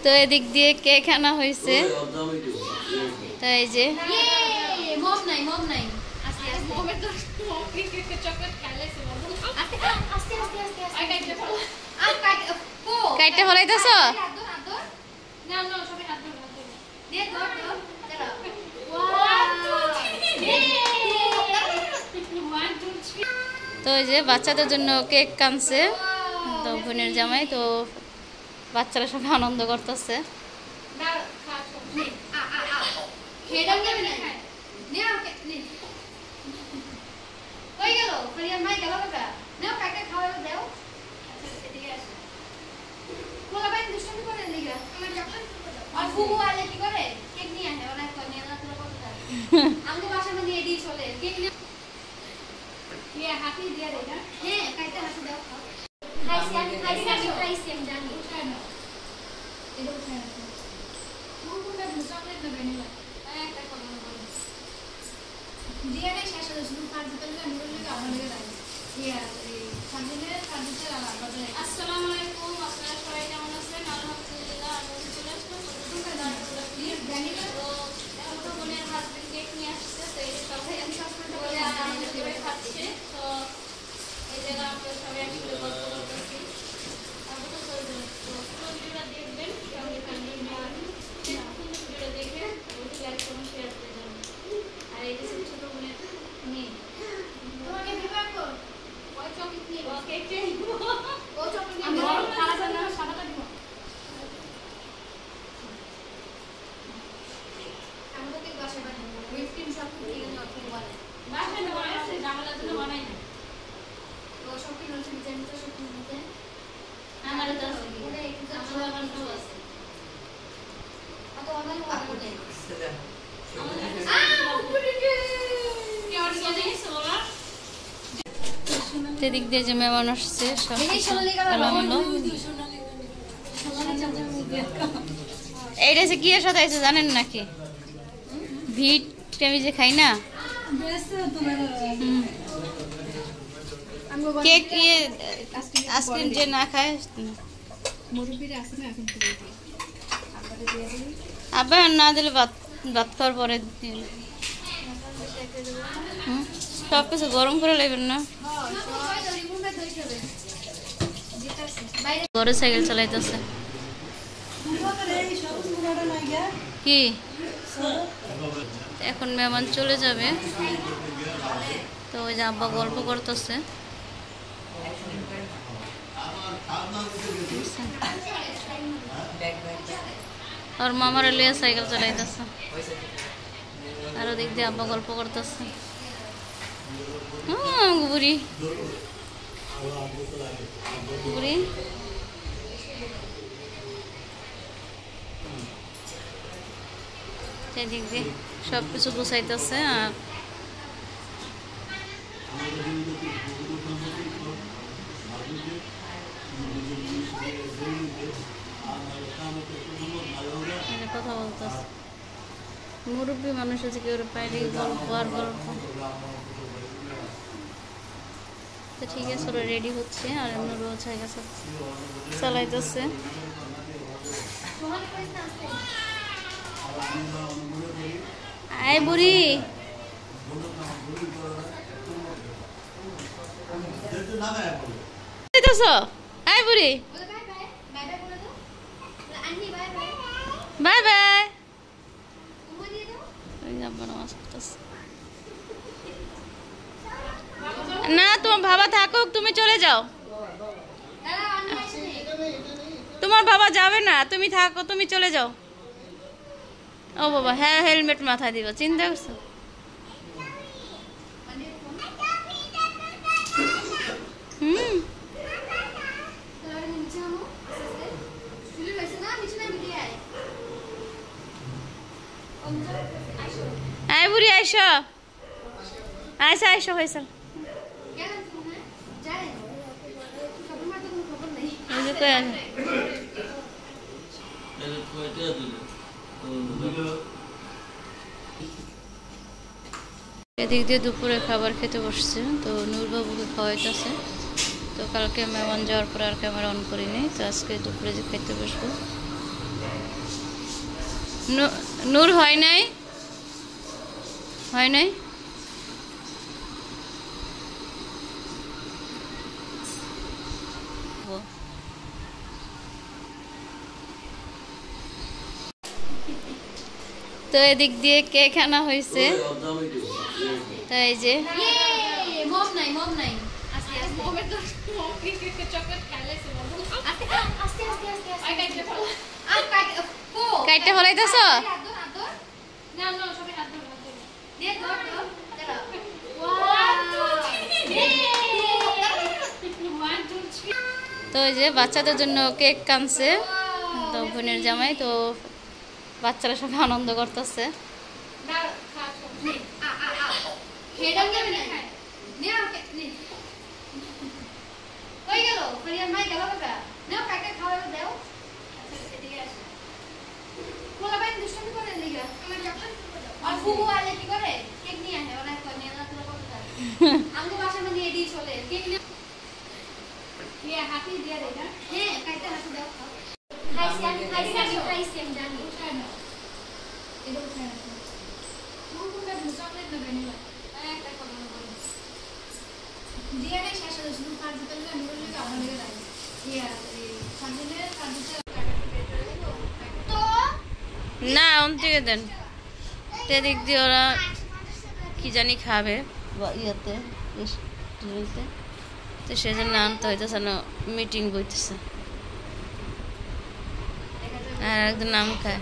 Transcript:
তো এদিক দিয়ে কেক আনা হয়েছে, তো এই যে কাইটে ফলাইতেছ। তো এই যে বাচ্চাদের জন্য কেক কানছে, তো বোনের জামাই, তো বাচ্চারা সব আনন্দ করতেছে। এদিক দিয়ে যে মেহমান আসছে সব এইটা যে কি এর সাথে আছে জানেন নাকি? ভিট আমি যে খাই না, কেক আইসক্রিম যে না খায় আবার না দিলে ভাত খাওয়ার পরে সব কিছু গরম করে লাগবেন না। ঘরে সাইকেল চালাইতেছে কি, এখন মেহমান চলে যাবে, তো ওই যে আব্বা গল্প করতেছে। আর মামার লিয়া সাইকেল চালাইতেছে, আর ওদিক দিয়ে আব্বা গল্প করতেছে। বুড়ি বুড়ি সেদিক দিয়ে সব কিছু গুছাইতেছে। আর কথা বলতেছে, মুরব্বী মানুষ আছে কেউ পাইলে গল্প আর গল্প। তো ঠিক আছে, ওরা রেডি হচ্ছে আর এমনি রোজ হয়ে গেছে চালাইতেছে। আয় বুড়ি, আয় বুড়ি, বাই বাই। না তোমার বাবা থাকুক, তুমি চলে যাও। তোমার বাবা যাবে না, তুমি থাকো, তুমি চলে যাও। ও বাবা, হ্যাঁ হেলমেট মাথায় দিব, চিন্তা করছো? আয় বুড়ি আইসো, আইসা আইসো হয়েছে। এদিক দিয়ে দুপুরে খাবার খেতে বসছে, তো নূরবাবুকে খাওয়াইতেছে। তো কালকে মেহমান যাওয়ার পর আর ক্যামেরা অন করিনি, তো আজকে দুপুরে যে খেতে বসবো নূর হয় নাই, হয় নাই। তো এদিক দিয়ে কেক আনা হয়েছে, তো এই যে কাইটটা ফলাইতেছ। তো এই যে বাচ্চাদের জন্য কেক কানছে, তো বোনের জামাই, তো বাচ্চারা সব আনন্দ করতেছে। না অন্তিকে দেন, এদিক দিয়ে ওরা কি জানি খাবে ইয়েতে, তো সেই জন্য আনতে হইতেছে না, মিটিং বইতেছে আর একদিন নাম খায়।